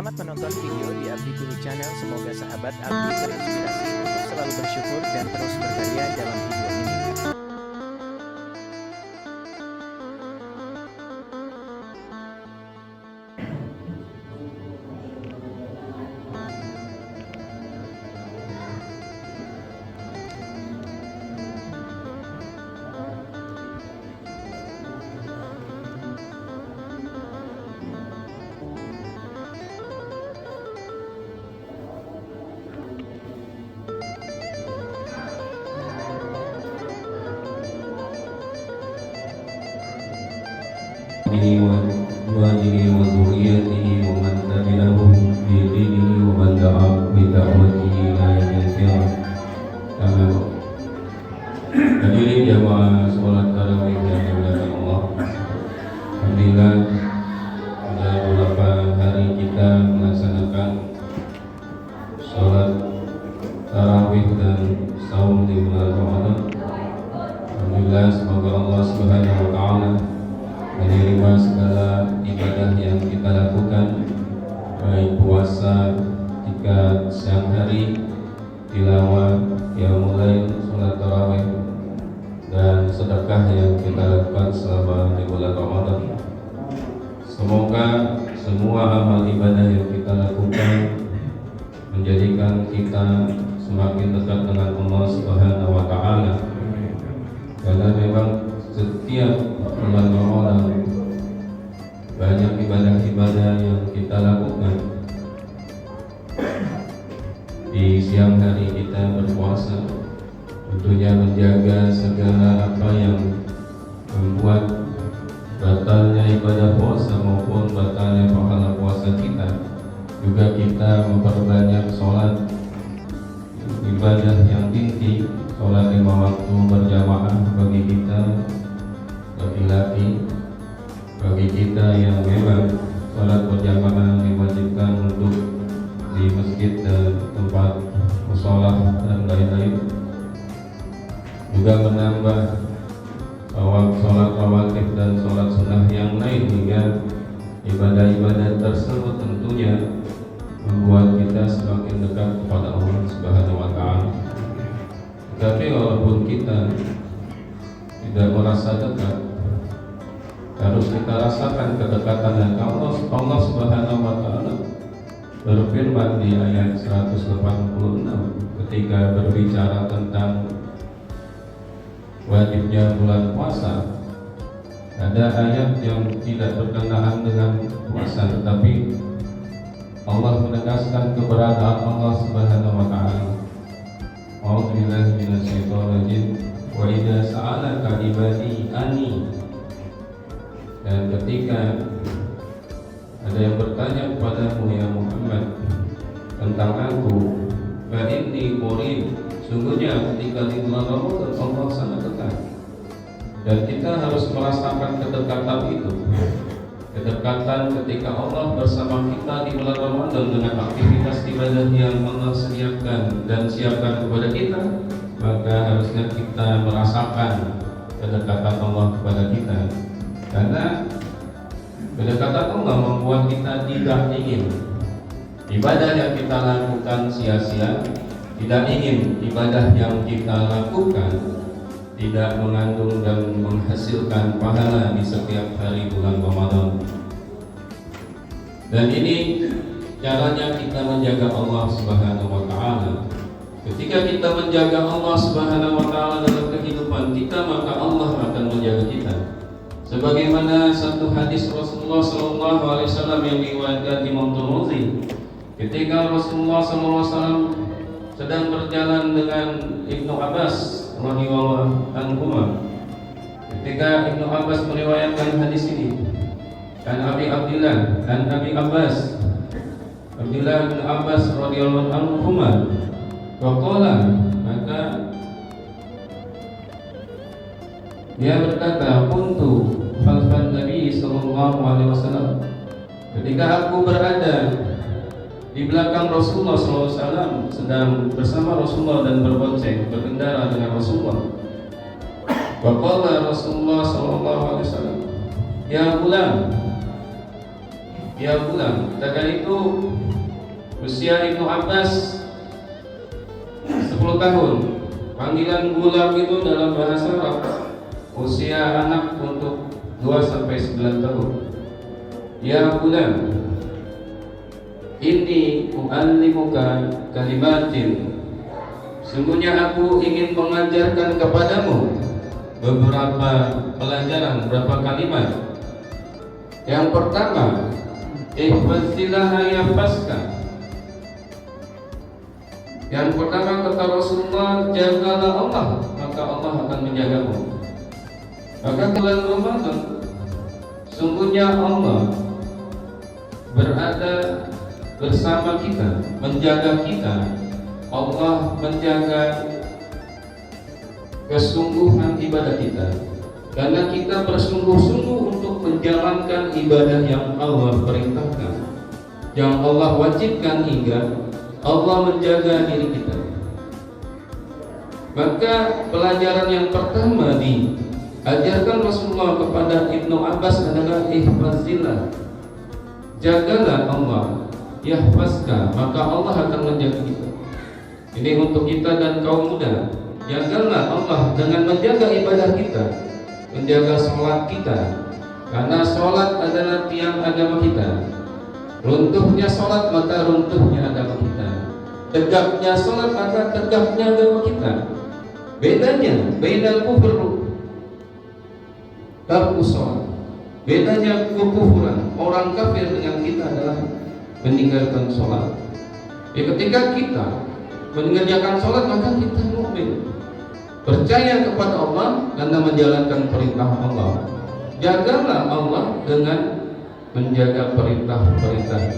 Selamat menonton video di Abdi Guru Channel. Semoga sahabat Abdi terinspirasi untuk selalu bersyukur dan terus berkarya dalam video ini. وأزواجه وذريته ومن تبعهم بدينه ومن دعا بدعوته إلى يوم القيامة. Hadirin jamaah sholat tarawih yang dimuliakan Allah. Alhamdulillah sudah beberapa hari kita melaksanakan sholat tarawih dan saum di bulan Ramadan. Alhamdulillah, semoga Allah Subhanahu wa Ta'ala menerima segala ibadah yang kita lakukan, baik puasa ketika siang hari, tilawah, qiyamul lail, salat tarawih, dan sedekah yang kita lakukan selama di bulan Ramadan. Semoga semua amal ibadah yang kita lakukan menjadikan kita semakin dekat dengan Allah Subhanahu wa Ta'ala, karena memang setiap bulan Ramadan banyak ibadah-ibadah yang kita lakukan. Di siang hari kita berpuasa, tentunya menjaga segala apa yang membuat batalnya ibadah puasa maupun batalnya pahala puasa kita. Juga kita memperbanyak sholat ibadah yang inti, sholat 5 waktu berjamaah bagi kita laki-laki. Bagi kita yang memang sholat berjamaah diwajibkan untuk di masjid dan tempat musholah dan lain-lain, juga menambah sholat rawatib dan sholat sunnah yang lain, hingga ibadah-ibadah tersebut tentunya membuat kita semakin dekat kepada Allah Subhanahu wa Ta'ala. Tetapi walaupun kita tidak merasa dekat, harus kita rasakan kedekatan dengan Allah Subhanahu wa Ta'ala. Berfirman di ayat 186 ketika berbicara tentang wajibnya bulan puasa. Ada ayat yang tidak berkenaan dengan puasa, tetapi Allah menegaskan keberadaan Allah Subhanahu wa Ta'ala. A'udzubillahi minasyaitonir rajim. Wa idza sa'alaka ibadi anni. Dan ketika ada yang bertanya kepadamu ya Muhammad tentang aku, fa inni qarib, sungguhnya ketika di bulan Ramadan Allah sangat dekat. Dan kita harus merasakan kedekatan itu. Kedekatan ketika Allah bersama kita di bulan Ramadan dengan aktivitas ibadah yang Allah sediakan dan siapkan kepada kita, maka harusnya kita merasakan kedekatan Allah kepada kita. Karena kedekatan Allah membuat kita tidak ingin ibadah yang kita lakukan sia-sia, tidak ingin ibadah yang kita lakukan tidak mengandung dan menghasilkan pahala di setiap hari bulan Ramadan. Dan ini caranya kita menjaga Allah Subhanahu wa Ta'ala. Ketika kita menjaga Allah Subhanahu wa Ta'ala dalam kehidupan kita, maka Allah akan menjaga kita. Sebagaimana satu hadis Rasulullah SAW yang diriwayatkan Imam Tirmidzi, ketika Rasulullah SAW sedang berjalan dengan Ibnu Abbas radhiyallahu anhu, ketika Ibnu Abbas meriwayatkan hadis ini, kan Abi Abdillah dan Abi Abbas, Abdillah bin Abbas radhiyallahu anhu, waqala, maka dia berkata, kuntu khalfan Nabi sallallahu alaihi wasallam, ketika aku berada di belakang Rasulullah sallallahu alaihi wasallam, sedang bersama Rasulullah dan berbonceng berkendara dengan Rasulullah. Wa qala Rasulullah sallallahu alaihi wasallam, ya gulam, ya gulam. Tatkala itu usia Ibnu Abbas 10 tahun. Panggilan gulam itu dalam bahasa Arab usia anak untuk 2 sampai 9 tahun. Ya gulam, inni u'allimuka kalimatin. Sungguhnya aku ingin mengajarkan kepadamu beberapa pelajaran, beberapa kalimat. Yang pertama, ihfazillaha yahfazka. Yang pertama kata Rasulullah, jagalah Allah, maka Allah akan menjagamu. Maka bulan Ramadan, sungguhnya Allah berada bersama kita, menjaga kita. Allah menjaga kesungguhan ibadah kita, karena kita bersungguh-sungguh untuk menjalankan ibadah yang Allah perintahkan, yang Allah wajibkan, hingga Allah menjaga diri kita. Maka pelajaran yang pertama diajarkan Rasulullah kepada Ibnu Abbas adalah ihfazillah, jagalah Allah, yahfazka, maka Allah akan menjaga kita. Ini untuk kita dan kaum muda. Jagalah Allah dengan menjaga ibadah kita, menjaga sholat kita, karena sholat adalah tiang agama kita. Runtuhnya sholat maka runtuhnya agama kita. Tegaknya sholat maka tegaknya agama kita. Bedanya beda kufur tarku sholat. Bedanya kekufuran orang kafir dengan kita adalah meninggalkan sholat. Ketika kita mengerjakan sholat maka kita mukmin, percaya kepada Allah karena menjalankan perintah Allah. Jagalah Allah dengan menjaga perintah-perintah.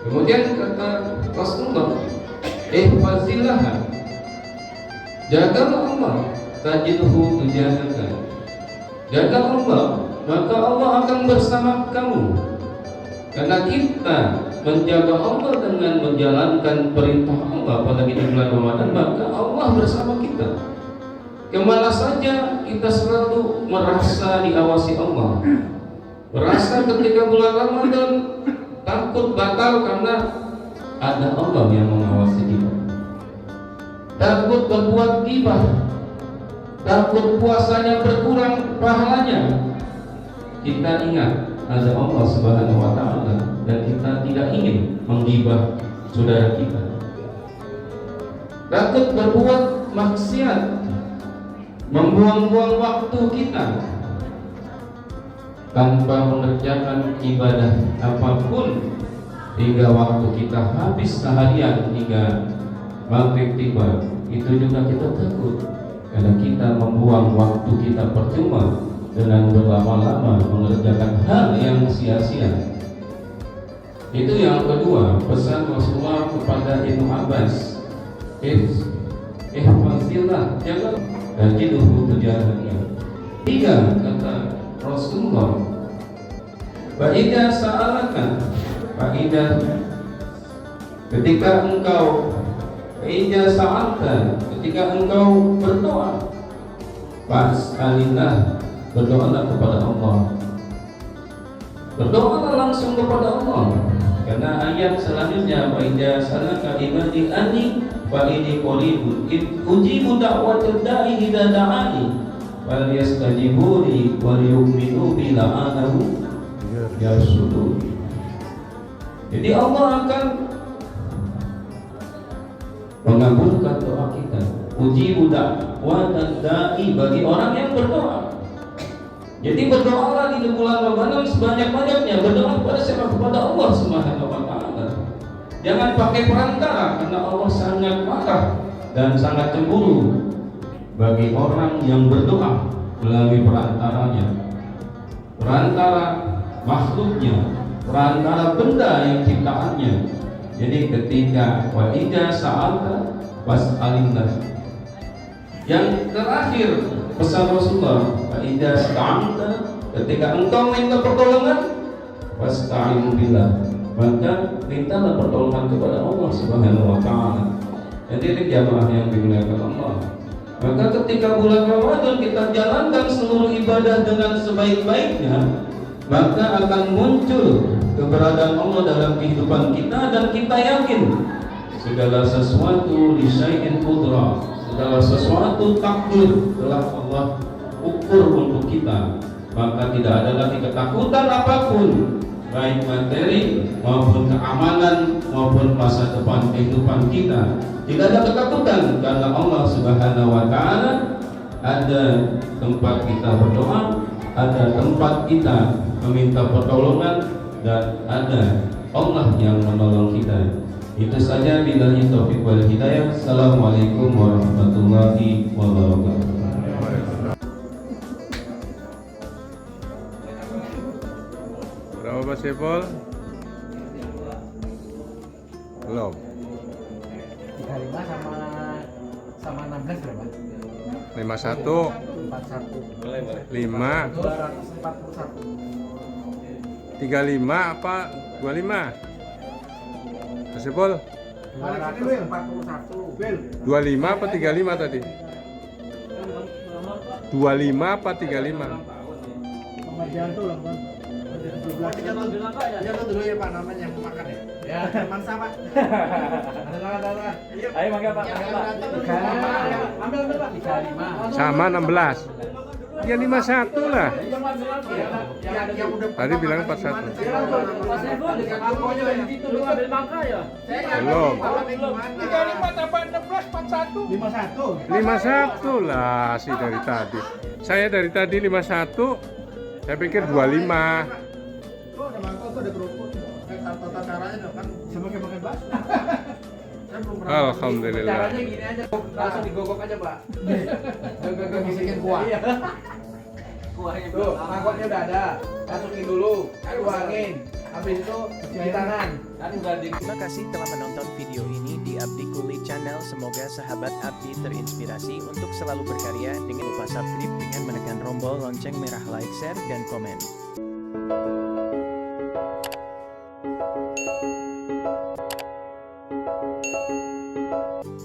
Kemudian kata Rasulullah, ihfazillah, jagalah Allah, tajidhu tujahaka. Jaga Allah, maka Allah akan bersama kamu. Karena kita menjaga Allah dengan menjalankan perintah Allah, apalagi di bulan Ramadan, maka Allah bersama kita. Kemana saja kita selalu merasa diawasi Allah, merasa ketika bulan Ramadan takut batal karena ada Allah yang mengawasi kita. Takut berbuat ghibah, takut puasanya berkurang pahalanya. Kita ingat ada Allah Subhanahu wa Ta'ala, dan kita tidak ingin menggibah saudara kita. Takut berbuat maksiat, membuang-buang waktu kita tanpa mengerjakan ibadah apapun hingga waktu kita habis seharian hingga maghrib tiba. Itu juga kita takut, karena kita membuang waktu kita percuma dengan berlama-lama mengerjakan hal yang sia-sia. Itu yang kedua, pesan Rasulullah kepada Ibnu Abbas, ihfazillah, jangan tajidhu tujahaka. Tiga, kata Rasulullah, Fa'idha sa'alaka, ketika engkau berdoa, fas'alillah, berdoalah kepada Allah. Berdoalah langsung kepada Allah, karena ayat selanjutnya, fa'idha sa'alaka ibadi anni fa'ini qaribun ujibu da'watad da'i idza da'ani wal yastajibuni wal yu'minu bi la'anahu yarshudun. Jadi Allah akan mengabulkan doa kita. Ujibu da'watad da'i, bagi orang yang berdoa. Jadi berdoalah di bulan Ramadan sebanyak-banyaknya. Berdoa kepada siapa? Kepada Allah Subhanahu wa Ta'ala. Jangan pakai perantara, karena Allah sangat marah dan sangat cemburu bagi orang yang berdoa melalui perantaranya, perantara makhluknya, perantara benda yang ciptaannya. Jadi ketika wa idza sa'alta fas'alillah. Yang terakhir pesan Rasulullah, wa idza sta'anta, ketika engkau minta pertolongan, fasta'in billah, maka mintalah pertolongan kepada Allah Subhanahu wa Ta'ala. Jadi jamaah yang dimuliakan Allah, maka ketika bulan Ramadan kita jalankan seluruh ibadah dengan sebaik-baiknya, maka akan muncul keberadaan Allah dalam kehidupan kita, dan kita yakin segala sesuatu li syai'in qudrah, segala sesuatu takdir telah Allah ukur untuk kita. Maka tidak ada lagi ketakutan apapun, baik materi maupun keamanan maupun masa depan kehidupan kita. Tidak ada ketakutan karena Allah Subhanahu wa taala ada tempat kita berdoa, ada tempat kita meminta pertolongan, dan ada Allah yang menolong kita. Itu saja, billahi taufiq wal hidayah. Assalamualaikum warahmatullahi wabarakatuh. Berapa Pak Sepol? Belum. 35 sama 16 berapa? 51, 41. 5, 241. 35 apa 25? Pak Sepol, 241. 25 apa 35 tadi? 25 apa 35? Pengajian tuh lah, Bang. Jangan dulu ya Pak, namanya yang makan ya. Ya, teman sama. Ada. Ayo mangga Pak, Ambil Pak. 35. Sama 16. Ya 51 lah. Tadi bilang 41. Belum. 35 tambah 16 41. 51 lah sih dari tadi. Saya dari tadi 51. Saya pikir 25. Alhamdulillah. Caranya gini aja, langsung digogok aja Pak. Gak bisikin kuah. Kuahnya tuh, mangkoknya udah ada. Masukin dulu, tuangin. Habis itu cuci tangan. Terima kasih telah menonton video ini di Abdi Kuli Channel. Semoga sahabat Abdi terinspirasi untuk selalu berkarya dengan lupa subscribe dengan menekan tombol lonceng merah, like, share, dan komen.